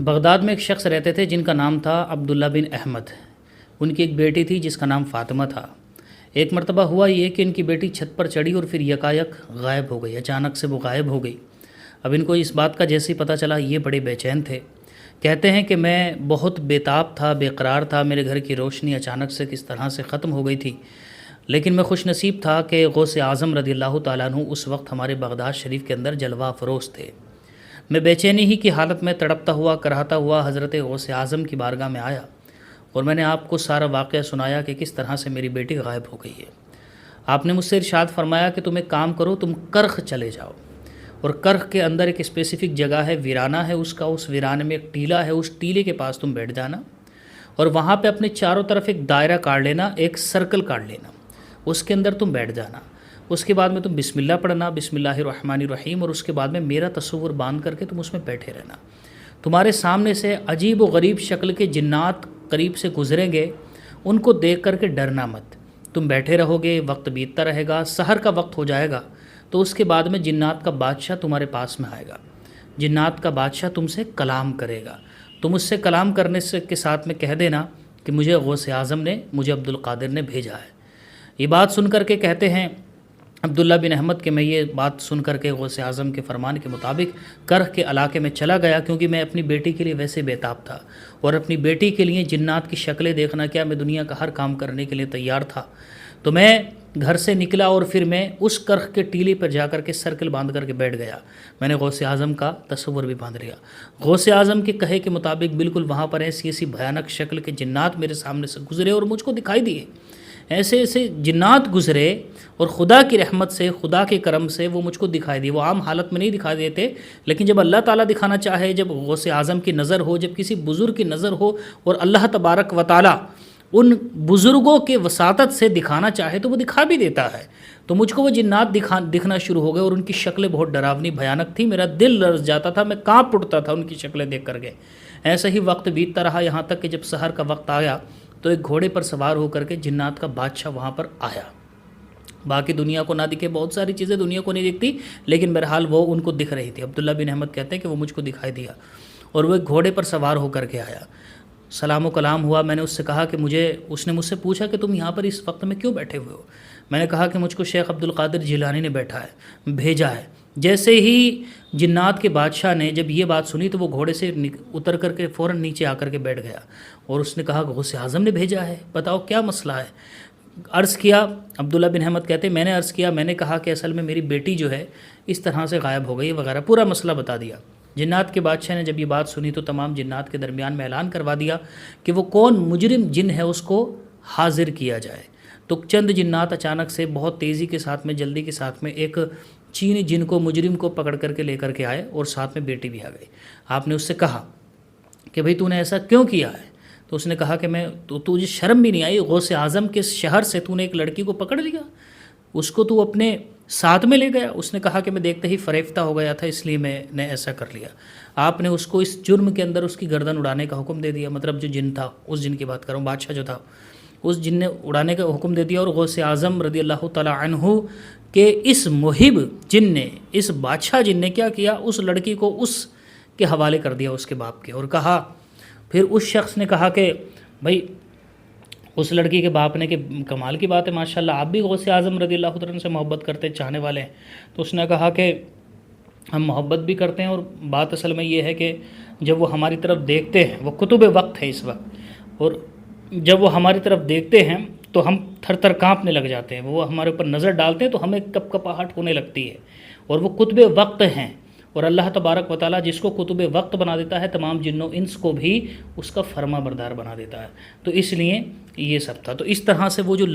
Baghdad میں ایک شخص رہتے تھے جن کا نام تھا عبداللہ بن احمد۔ ان کی ایک بیٹی تھی جس کا نام فاطمہ تھا۔ ایک مرتبہ ہوا یہ کہ ان کی بیٹی چھت پر چڑھی اور پھر یکایک غائب ہو گئی، اچانک سے وہ غائب ہو گئی۔ اب ان کو اس بات کا جیسے ہی پتہ چلا یہ بڑے بے چین تھے۔ کہتے ہیں کہ میں بہت بے تاب تھا، بے قرار تھا، میرے گھر کی روشنی اچانک سے کس طرح سے ختم ہو گئی تھی، لیکن میں خوش نصیب تھا کہ غوث اعظم رضی اللہ تعالیٰ عنہ اس وقت ہمارے بغداد شریف کے اندر جلوہ افروز تھے۔ میں بے چینی ہی کی حالت میں تڑپتا ہوا کراہتا ہوا حضرت غوث اعظم کی بارگاہ میں آیا اور میں نے آپ کو سارا واقعہ سنایا کہ کس طرح سے میری بیٹی غائب ہو گئی ہے۔ آپ نے مجھ سے ارشاد فرمایا کہ تم ایک کام کرو، تم کرخ چلے جاؤ، اور کرخ کے اندر ایک اسپیسیفک جگہ ہے، ویرانہ ہے اس ویرانے میں ایک ٹیلہ ہے، اس ٹیلے کے پاس تم بیٹھ جانا اور وہاں پہ اپنے چاروں طرف ایک دائرہ کاٹ لینا، ایک سرکل کاٹ لینا، اس کے اندر تم بیٹھ جانا۔ اس کے بعد میں تم بسم اللہ پڑھنا، بسم اللہ الرحمن الرحیم، اور اس کے بعد میں میرا تصور باندھ کر کے تم اس میں بیٹھے رہنا۔ تمہارے سامنے سے عجیب و غریب شکل کے جنات قریب سے گزریں گے، ان کو دیکھ کر کے ڈرنا مت، تم بیٹھے رہو گے، وقت بیتتا رہے گا، سحر کا وقت ہو جائے گا تو اس کے بعد میں جنات کا بادشاہ تمہارے پاس میں آئے گا، جنات کا بادشاہ تم سے کلام کرے گا، تم اس سے کلام کرنے سے کے ساتھ میں کہہ دینا کہ مجھے غوث اعظم نے، مجھے عبد القادر نے بھیجا ہے۔ یہ بات سن کر کے کہتے ہیں عبداللہ بن احمد کہ میں یہ بات سن کر کے غوث اعظم کے فرمان کے مطابق کرخ کے علاقے میں چلا گیا، کیونکہ میں اپنی بیٹی کے لیے ویسے بے تاب تھا اور اپنی بیٹی کے لیے جنات کی شکلیں دیکھنا کیا، میں دنیا کا ہر کام کرنے کے لیے تیار تھا۔ تو میں گھر سے نکلا اور پھر میں اس کرخ کے ٹیلے پر جا کر کے سرکل باندھ کر کے بیٹھ گیا۔ میں نے غوث اعظم کا تصور بھی باندھ لیا۔ غوث اعظم کے کہے کے مطابق بالکل وہاں پر ایسی بھیانک شکل کے جنات میرے سامنے سے گزرے اور مجھ کو دکھائی دیے، ایسے جنات گزرے اور خدا کی رحمت سے، خدا کے کرم سے وہ مجھ کو دکھائی دیے۔ وہ عام حالت میں نہیں دکھائی دیتے، لیکن جب اللہ تعالیٰ دکھانا چاہے، جب غوث اعظم کی نظر ہو، جب کسی بزرگ کی نظر ہو اور اللہ تبارک و تعالیٰ ان بزرگوں کے وساطت سے دکھانا چاہے تو وہ دکھا بھی دیتا ہے۔ تو مجھ کو وہ جنات دکھنا شروع ہو گئے اور ان کی شکلیں بہت ڈراونی بھیانک تھی، میرا دل لرز جاتا تھا، میں کانپ اٹھتا تھا ان کی شکلیں دیکھ کر کے۔ ایسا ہی وقت بیتتا رہا، یہاں تک کہ جب سحر کا وقت آیا تو ایک گھوڑے پر سوار ہو کر کے جنات کا بادشاہ وہاں پر آیا۔ باقی دنیا کو نہ دکھے، بہت ساری چیزیں دنیا کو نہیں دکھتی، لیکن بہرحال وہ ان کو دکھ رہی تھی۔ عبداللہ بن احمد کہتے ہیں کہ وہ مجھ کو دکھائی دیا اور وہ ایک گھوڑے پر سوار ہو کر کے آیا۔ سلام و کلام ہوا، میں نے اس سے کہا کہ اس نے مجھ سے پوچھا کہ تم یہاں پر اس وقت میں کیوں بیٹھے ہوئے ہو؟ میں نے کہا کہ مجھ کو شیخ عبد القادر جیلانی نے بھیجا ہے۔ جیسے ہی جنات کے بادشاہ نے جب یہ بات سنی تو وہ گھوڑے سے اتر کر کے فوراً نیچے آ کر کے بیٹھ گیا اور اس نے کہا کہ غوث اعظم نے بھیجا ہے، بتاؤ کیا مسئلہ ہے؟ عرض کیا، عبداللہ بن احمد کہتے ہیں میں نے عرض کیا، میں نے کہا کہ اصل میں میری بیٹی جو ہے اس طرح سے غائب ہو گئی وغیرہ، پورا مسئلہ بتا دیا۔ جنات کے بادشاہ نے جب یہ بات سنی تو تمام جنات کے درمیان میں اعلان کروا دیا کہ وہ کون مجرم جن ہے اس کو حاضر کیا جائے۔ تو چند جنات اچانک سے بہت تیزی کے ساتھ میں، جلدی کے ساتھ میں ایک چینی جن کو، مجرم کو پکڑ کر کے لے کر کے آئے اور ساتھ میں بیٹی بھی آ گئی۔ آپ نے اس سے کہا کہ بھئی تو نے ایسا کیوں کیا ہے؟ تو اس نے کہا کہ تجھے شرم بھی نہیں آئی؟ غوث اعظم کے شہر سے تو نے ایک لڑکی کو پکڑ لیا، اس کو تو اپنے ساتھ میں لے گیا۔ اس نے کہا کہ میں دیکھتے ہی فریفتہ ہو گیا تھا، اس لیے میں نے ایسا کر لیا۔ آپ نے اس کو اس جرم کے اندر اس کی گردن اڑانے کا حکم دے دیا، مطلب جو جن تھا، اس جن کی بات کروں، بادشاہ جو تھا، اس جن نے اڑانے کا حکم دے دیا، اور غوث اعظم رضی اللہ تعالیٰ عنہ کہ اس محب جن نے، اس بادشاہ جن نے کیا کیا، اس لڑکی کو اس کے حوالے کر دیا اس کے باپ کے، اور کہا، پھر اس شخص نے کہا کہ بھائی اس لڑکی کے باپ نے کہ کمال کی بات ہے، ماشاءاللہ آپ بھی غوث اعظم رضی اللہ تعالیٰ عنہ سے محبت کرتے، چاہنے والے ہیں۔ تو اس نے کہا کہ ہم محبت بھی کرتے ہیں، اور بات اصل میں یہ ہے کہ جب وہ ہماری طرف دیکھتے ہیں، وہ کتب وقت ہے اس وقت، اور جب وہ ہماری طرف دیکھتے ہیں تو ہم تھر تھر کانپنے لگ جاتے ہیں، وہ ہمارے اوپر نظر ڈالتے ہیں تو ہمیں کپ کپاہٹ ہونے لگتی ہے، اور وہ کتب وقت ہیں، اور اللہ تبارک و تعالیٰ جس کو کتب وقت بنا دیتا ہے تمام جن و انس کو بھی اس کا فرما بردار بنا دیتا ہے۔ تو اس لیے یہ سب تھا۔ تو اس طرح سے وہ جو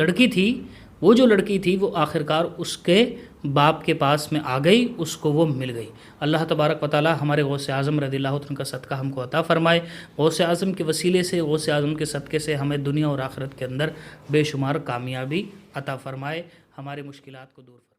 لڑکی تھی وہ آخرکار اس کے باپ کے پاس میں آ گئی، اس کو وہ مل گئی۔ اللہ تبارک و تعالیٰ ہمارے غوث اعظم رضی اللہ عنہ کا صدقہ ہم کو عطا فرمائے۔ غوث اعظم کے وسیلے سے، غوث اعظم کے صدقے سے ہمیں دنیا اور آخرت کے اندر بے شمار کامیابی عطا فرمائے، ہمارے مشکلات کو دور فرمائے۔